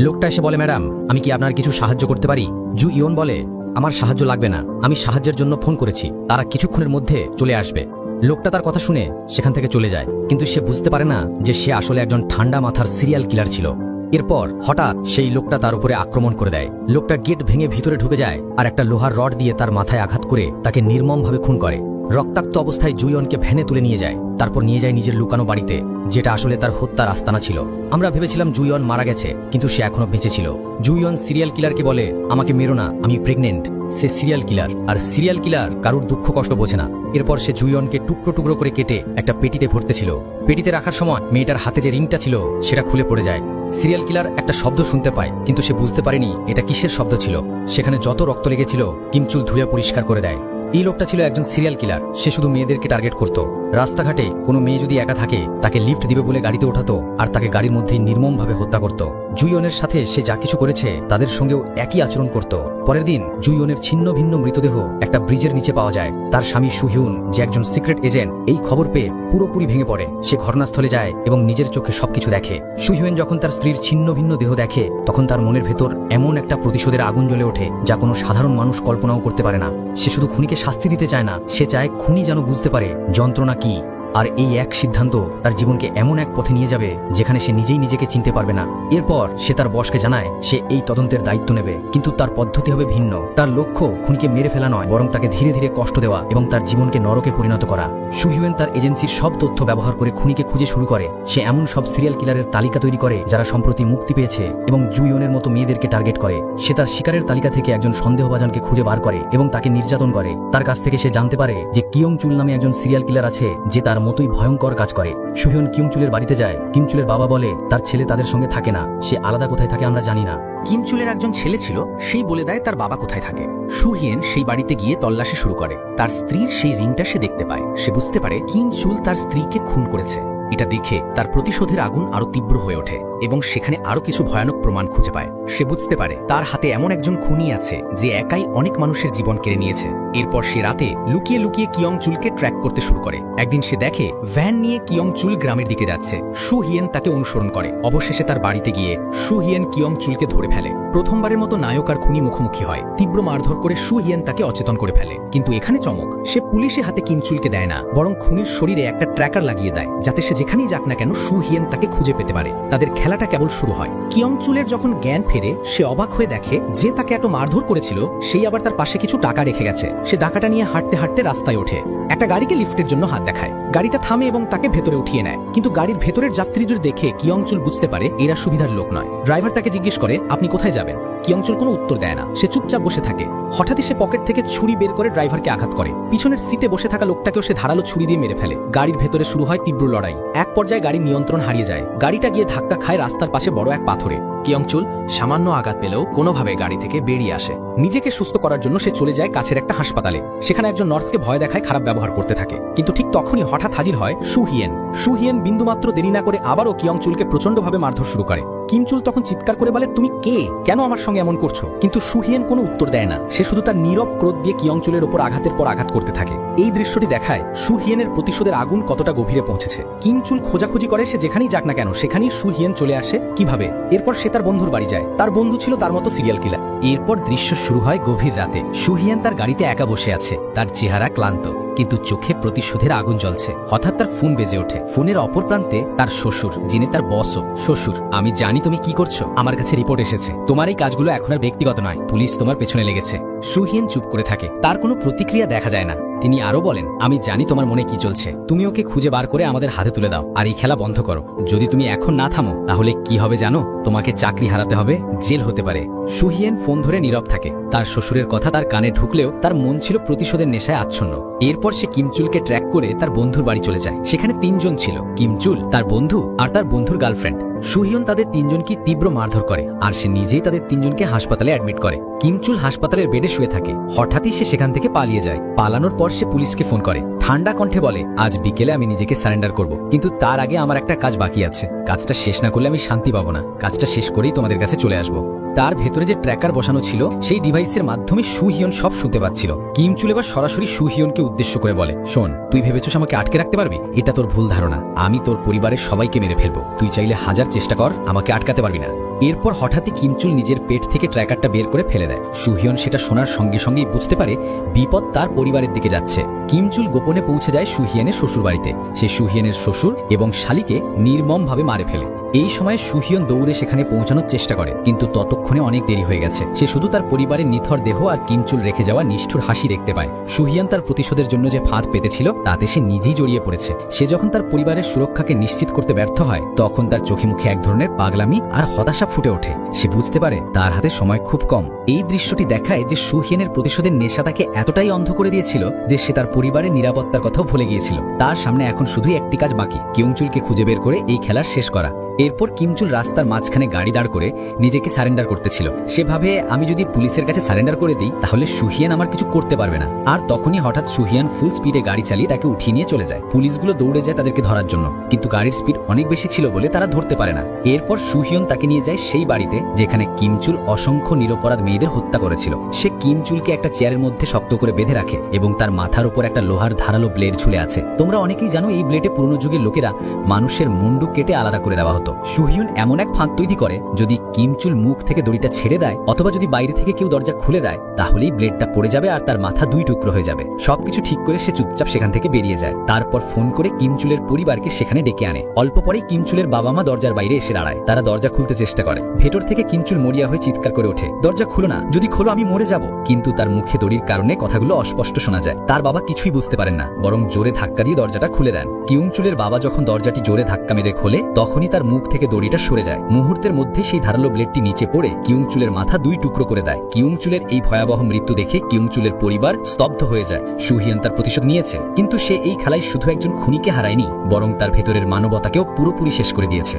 লোকটা এসে বলে, ম্যাডাম আমি কি আপনার কিছু সাহায্য করতে পারি? জু ইয়ন বলে, আমার সাহায্য লাগবে না, আমি সাহায্যের জন্য ফোন করেছি, তারা কিছুক্ষণের মধ্যে চলে আসবে। লোকটা তার কথা শুনে সেখান থেকে চলে যায়, কিন্তু সে বুঝতে পারে না যে সে আসলে একজন ঠান্ডা মাথার সিরিয়াল কিলার ছিল। এরপর হঠাৎ সেই লোকটা তার উপরে আক্রমণ করে দেয়। লোকটা গেট ভেঙে ভিতরে ঢুকে যায় আর একটা লোহার রড দিয়ে তার মাথায় আঘাত করে তাকে নির্মমভাবে খুন করে। রক্তাক্ত অবস্থায় জুইয়নকে ভ্যানে তুলে নিয়ে যায়, তারপর নিয়ে যায় নিজের লুকানো বাড়িতে, যেটা আসলে তার হত্যার আস্তানা ছিল। আমরা ভেবেছিলাম জুইয়ন মারা গেছে, কিন্তু সে এখনো বেঁচে ছিল। জুইয়ন সিরিয়াল কিলারকে বলে, আমাকে মেরো না, আমি প্রেগনেন্ট। সে সিরিয়াল কিলার, আর সিরিয়াল কিলার কারুর দুঃখ কষ্ট বোঝে না। এরপর সে জুইয়নকে টুকরো টুকরো করে কেটে একটা পেটিতে ভরতে ছিল। পেটিতে রাখার সময় মেয়েটার হাতে যে রিংটা ছিল সেটা খুলে পড়ে যায়। সিরিয়াল কিলার একটা শব্দ শুনতে পায়, কিন্তু সে বুঝতে পারেনি এটা কিসের শব্দ ছিল। সেখানে যত রক্ত লেগেছিল কিমচুল ধুয়ে পরিষ্কার করে দেয়। এই লোকটা ছিল একজন সিরিয়াল কিলার। সে শুধু মেয়েদেরকে টার্গেট করত। রাস্তাঘাটে কোনো মেয়ে যদি একা থাকে তাকে লিফট দিবে বলে গাড়িতে ওঠাতো আর তাকে গাড়ির মধ্যেই নির্মমভাবে হত্যা করত। জুইয়নের সাথে সে যা কিছু করেছে তাদের সঙ্গেও একই আচরণ করত। পরের দিন জুইয়নের ছিন্ন ভিন্ন মৃতদেহ একটা ব্রিজের নিচে পাওয়া যায়। তার স্বামী সুহিউন, যে একজন সিক্রেট এজেন্ট, এই খবর পেয়ে পুরোপুরি ভেঙে পড়ে। সে ঘটনাস্থলে যায় এবং নিজের চোখে সবকিছু দেখে। সুহিউন যখন তার স্ত্রীর ছিন্ন ভিন্ন দেহ দেখে তখন তার মনের ভেতর এমন একটা প্রতিশোধের আগুন জ্বলে ওঠে যা কোনো সাধারণ মানুষ কল্পনাও করতে পারে না। সে শুধু খুনিকে শাস্তি দিতে চায় না, সে চায় খুনি যেন বুঝতে পারে যন্ত্রণা কি। আর এই এক সিদ্ধান্ত তার জীবনকে এমন এক পথে নিয়ে যাবে যেখানে সে নিজেই নিজেকে চিনতে পারবে না। এরপর সে তার বসকে জানায় সে এই তদন্তের দায়িত্ব নেবে, কিন্তু তার পদ্ধতি হবে ভিন্ন। তার লক্ষ্য খুনিকে মেরে ফেলা নয়, বরং তাকে ধীরে ধীরে কষ্ট দেওয়া এবং তার জীবনকে নরকে পরিণত করা। সুহিউন তার এজেন্সির সব তথ্য ব্যবহার করে খুনিকে খুঁজে শুরু করে। সে এমন সব সিরিয়াল কিলারের তালিকা তৈরি করে যারা সম্প্রতি মুক্তি পেয়েছে এবং জুইয়নের মতো মেয়েদেরকে টার্গেট করে। সে তার শিকারের তালিকা থেকে একজন সন্দেহভাজনকে খুঁজে বার করে এবং তাকে নির্যাতন করে। তার কাছ থেকে সে জানতে পারে যে কিয়ংচুল নামে একজন সিরিয়াল কিলার আছে যে তার মতোই ভয়ঙ্কর কাজ করে। সুহিউন কিয়ংচুলের বাড়িতে যায়। কিমচুলের বাবা বলে তার ছেলে তাদের সঙ্গে থাকে না, সে আলাদা কোথায় থাকে আমরা জানি না। কিমচুলের একজন ছেলে ছিল, সেই বলে দেয় তার বাবা কোথায় থাকে। সুহিয়েন সেই বাড়িতে গিয়ে তল্লাশি শুরু করে। তার স্ত্রীর সেই রিংটা সে দেখতে পায়। সে বুঝতে পারে কিমচুল তার স্ত্রীকে খুন করেছে। এটা দেখে তার প্রতিশোধের আগুন আরো তীব্র হয়ে ওঠে এবং সেখানে আরো কিছু ভয়ানক প্রমাণ খুঁজে পায়। সে বুঝতে পারে তার হাতে এমন একজন খুনি আছে যে একাই অনেক মানুষের জীবন কেড়ে নিয়েছে। এরপর সে রাতে লুকিয়ে লুকিয়ে কিয়ংচুলকে ট্র্যাক করতে শুরু করে। একদিন সে দেখে ভ্যান নিয়ে কিয়ংচুল গ্রামের দিকে যাচ্ছে। সুহিয়েন তাকে অনুসরণ করে। অবশেষে তার বাড়িতে গিয়ে সুহিয়েন কিয়ংচুলকে ধরে ফেলে। প্রথমবারের মতো নায়ক আর খুনি মুখোমুখি হয়। তীব্র মারধর করে সুহিয়েন তাকে অচেতন করে ফেলে। কিন্তু এখানে চমক, সে পুলিশের হাতে কিমচুলকে দেয় না, বরং খুনির শরীরে একটা ট্র্যাকার লাগিয়ে দেয়, যাতে সে যেখানেই যাক না কেন সুহিয়েন তাকে খুঁজে পেতে পারে। তাদের খেলাটা কেবল শুরু হয়। কিয়ংচুলের যখন জ্ঞান ফেরে সে অবাক হয়ে দেখে যে তাকে এত মারধর করেছিল সেই আবার তার পাশে কিছু টাকা রেখে গেছে। সে টাকাটা নিয়ে হাঁটতে হাঁটতে রাস্তায় ওঠে। একটা গাড়িকে লিফটের জন্য হাত দেখায়। গাড়িটা থামে এবং তাকে ভেতরে উঠিয়ে নেয়। কিন্তু গাড়ির ভেতরের যাত্রীদের দেখে কিয়ংচুল বুঝতে পারে এরা সুবিধার লোক নয়। ড্রাইভার তাকে জিজ্ঞেস করে আপনি কোথায় যাবেন? কিয়ংচুল কোনো উত্তর দেয় না, সে চুপচাপ বসে থাকে। হঠাৎই সে পকেট থেকে ছুরি বের করে ড্রাইভারকে আঘাত করে। পিছনের সিটে বসে থাকা লোকটাকেও সে ধারালো ছুরি দিয়ে মেরে ফেলে। গাড়ির ভেতরে শুরু হয় তীব্র লড়াই। এক পর্যায়ে গাড়ির নিয়ন্ত্রণ হারিয়ে যায়। গাড়িটা গিয়ে ধাক্কা খায় রাস্তার পাশে বড় এক পাথরে। কিয়ংচুল সামান্য আঘাত পেলেও কোনোভাবে গাড়ি থেকে বেরিয়ে আসে। নিজেকে সুস্থ করার জন্য সে চলে যায় কাছের একটা হাসপাতালে। সেখানে একজন নার্সকে ভয় দেখায়, খারাপ ব্যবহার করতে থাকে। কিন্তু ঠিক তখনই হঠাৎ হাজির হয় সুহিয়েন। সুহিয়েন বিন্দুমাত্র দেরি না করে আবারও কিয়ংচুলকে প্রচন্ডভাবে মারধর শুরু করে। কিমচুল তখন চিৎকার করে বলে তুমি কে, কেন আমার সঙ্গে এমন করছো? কিন্তু সুহিয়েন কোনো উত্তর দেয় না। সে শুধু তার নীরব ক্রোধ দিয়ে কিয়ংচুলের উপর আঘাতের পর আঘাত করতে থাকে। এই দৃশ্যটি দেখায় সুহিয়েনের প্রতিশোধের আগুন কতটা গভীরে পৌঁছেছে। কিমচুল খোঁজাখুঁজি করে, সে যেখানেই যাক না কেন সেখানেই সুহিয়েন চলে আসে। কিভাবে? এরপর সে তার বন্ধুর বাড়ি যায়। তার বন্ধু ছিল তার মতো সিরিয়াল কিলার। এরপর দৃশ্য শুরু হয় গভীর রাতে। সুহিয়েন তার গাড়িতে একা বসে আছে। তার চেহারা ক্লান্ত, কিন্তু চোখে প্রতিশোধের আগুন জ্বলছে। হঠাৎ তার ফোন বেজে ওঠে। ফোনের অপর প্রান্তে তার শ্বশুর, যিনি তার বসও। শ্বশুর, আমি জানি তুমি কি করছো। আমার কাছে রিপোর্ট এসেছে। তোমার এই কাজগুলো এখন আর ব্যক্তিগত নয়, পুলিশ তোমার পেছনে লেগেছে। সুহিয়েন চুপ করে থাকে। তার কোনো প্রতিক্রিয়া দেখা যায় না। তিনি আরো বলেন, আমি জানি তোমার মনে কি চলছে। তুমি ওকে খুঁজে বার করে আমাদের হাতে তুলে দাও আর এই খেলা বন্ধ করো। যদি তুমি এখন না থামো তাহলে কি হবে জানো? তোমাকে চাকরি হারাতে হবে, জেল হতে পারে। সুহিয়েন ফোন ধরে নীরব থাকে। তার শ্বশুরের কথা তার কানে ঢুকলেও তার মন ছিল প্রতিশোধের নেশায় আচ্ছন্ন। এরপর সে কিমচুলকে ট্র্যাক করে তার বন্ধুর বাড়ি চলে যায়। সেখানে তিনজন ছিল, কিমচুল, তার বন্ধু আর তার বন্ধুর গার্লফ্রেন্ড। সুহিয়ন তাদের তিনজনকে তীব্র মারধর করে আর সে নিজেই তাদের তিনজনকে হাসপাতালে অ্যাডমিট করে। কিমচুল হাসপাতালের বেডে শুয়ে থাকে। হঠাৎই সে সেখান থেকে পালিয়ে যায়। পালানোর পর সে পুলিশকে ফোন করে। ঠান্ডা কণ্ঠে বলে, আজ বিকেলে আমি নিজেকে সারেন্ডার করব, কিন্তু তার আগে আমার একটা কাজ বাকি আছে। কাজটা শেষ না করলে আমি শান্তি পাবো না। কাজটা শেষ করেই তোমাদের কাছে চলে আসবো। তার ভেতরে যে ট্র্যাকার বসানো ছিল সেই ডিভাইসের মাধ্যমে সুহিয়ন সব শুনতে পাচ্ছিল। কিম চুল এবার সরাসরি সুহিয়নকে উদ্দেশ্য করে বলে, শোন, তুই ভেবেছিস আমাকে আটকে রাখতে পারবি? এটা তোর ভুল ধারণা। আমি তোর পরিবারের সবাইকে মেরে ফেলবো। তুই চাইলে 1000 চেষ্টা কর, আমাকে আটকাতে পারবি না। এরপর হঠাৎই কিমচুল নিজের পেট থেকে ট্র্যাকারটা বের করে ফেলে দেয়। সুহিয়ন সেটা শোনার সঙ্গে সঙ্গেই বুঝতে পারে বিপদ তার পরিবারের দিকে যাচ্ছে। কিমচুল গোপনে পৌঁছে যায় সুহিয়ানের শ্বশুর বাড়িতে। সে সুহিয়ানের শ্বশুর এবং শালিকে নির্মমভাবে মারে ফেলে। এই সময় সুহিয়ন দৌড়ে সেখানে পৌঁছানোর চেষ্টা করে, কিন্তু ততক্ষণে অনেক দেরি হয়ে গেছে। সে শুধু তার পরিবারের নিথর দেহ আর কিমচুল রেখে যাওয়া নিষ্ঠুর হাসি দেখতে পায়। সুহিয়ান তার প্রতিশোধের জন্য যে ফাঁদ পেতেছিল তাতে সে নিজেই জড়িয়ে পড়েছে। সে যখন তার পরিবারের সুরক্ষাকে নিশ্চিত করতে ব্যর্থ হয়, তখন তার চোখে মুখে এক ধরনের পাগলামি আর হতাশা ফুটে ওঠে। সে বুঝতে পারে তার হাতে সময় খুব কম। এই দৃশ্যটি দেখায় যে সুহিয়ানের প্রতিশোধের নেশা তাকে এতটাই অন্ধ করে দিয়েছিল যে সে তার পরিবারের নিরাপত্তার কথাও ভুলে গিয়েছিল। তার সামনে এখন শুধুই একটি কাজ বাকি, কিমচুলকে খুঁজে বের করে এই খেলা শেষ করা। এরপর কিমচুল রাস্তার মাঝখানে গাড়ি দাঁড় করে নিজেকে সারেন্ডার করতেছিল। সে ভাবে, আমি যদি পুলিশের কাছে সারেন্ডার করে দিই তাহলে সুহিয়ান আমার কিছু করতে পারবে না। আর তখনই হঠাৎ সুহিয়ান ফুল স্পিডে গাড়ি চালিয়ে তাকে উঠিয়ে নিয়ে চলে যায়। পুলিশগুলো দৌড়ে যায় তাদেরকে ধরার জন্য, কিন্তু গাড়ির স্পিড অনেক বেশি ছিল বলে তারা ধরতে পারে না। এরপর সুহিয়ন তাকে নিয়ে যায় সেই বাড়িতে যেখানে কিমচুল অসংখ্য নিরপরাধ মেয়েদের হত্যা করেছিল। সে কিমচুলকে একটা চেয়ারের মধ্যে শক্ত করে বেঁধে রাখে এবং তার মাথার উপর একটা লোহার ধারালো ব্লেড ঝুলে আছে। তোমরা অনেকেই জানো এই ব্লেডে পুরনো যুগের লোকেরা মানুষের মুন্ডু কেটে আলাদা করে দেওয়া হতো। সুহিয়ন এমন এক ফাঁদ তৈরি করে, যদি কিমচুল মুখ থেকে দড়িটা ছেড়ে দেয় অথবা যদি বাইরে থেকে কেউ দরজা খুলে দেয় তাহলেই ব্লেডটা পড়ে যাবে আর তার মাথা 2 টুকরো হয়ে যাবে। সবকিছু ঠিক করে সে চুপচাপ সেখান থেকে বেরিয়ে যায়। তারপর ফোন করে কিমচুলের পরিবারকে সেখানে ডেকে আনে। অল্প পরেই কিমচুলের বাবা মা দরজার বাইরে এসে দাঁড়ায়। তারা দরজা খুলতে চেষ্টা করে। ভেতর থেকে কিমচুল মরিয়া হয়ে চিৎকার করে ওঠে, দরজা খুলো না, যদি খোলো আমি মরে যাব। কিন্তু তার মুখে দড়ির কারণে কথাগুলো অস্পষ্ট শোনা যায়। তার বাবা কিছুই বুঝতে পারেন না, বরং জোরে ধাক্কা দিয়ে দরজাটা খুলে দেন। কিমচুলের বাবা যখন দরজাটি জোরে ধাক্কা মেরে খোলে তখনই তার মুখ থেকে দড়িটা সরে যায়। মুহূর্তের মধ্যে সেই ধারালো ব্লেডটি নিচে পড়ে কিমচুলের মাথা 2 টুকরো করে দেয়। কিমচুলের এই ভয়াবহ মৃত্যু দেখে কিমচুলের পরিবার স্তব্ধ হয়ে যায়। সুহিয়ান তার প্রতিশোধ নিয়েছে, কিন্তু সে এই খেলায় শুধু একজন খুনিকে হারায়নি, বরং তার ভেতরের মানবতাকেও পুরোপুরি শেষ করে দিয়েছে।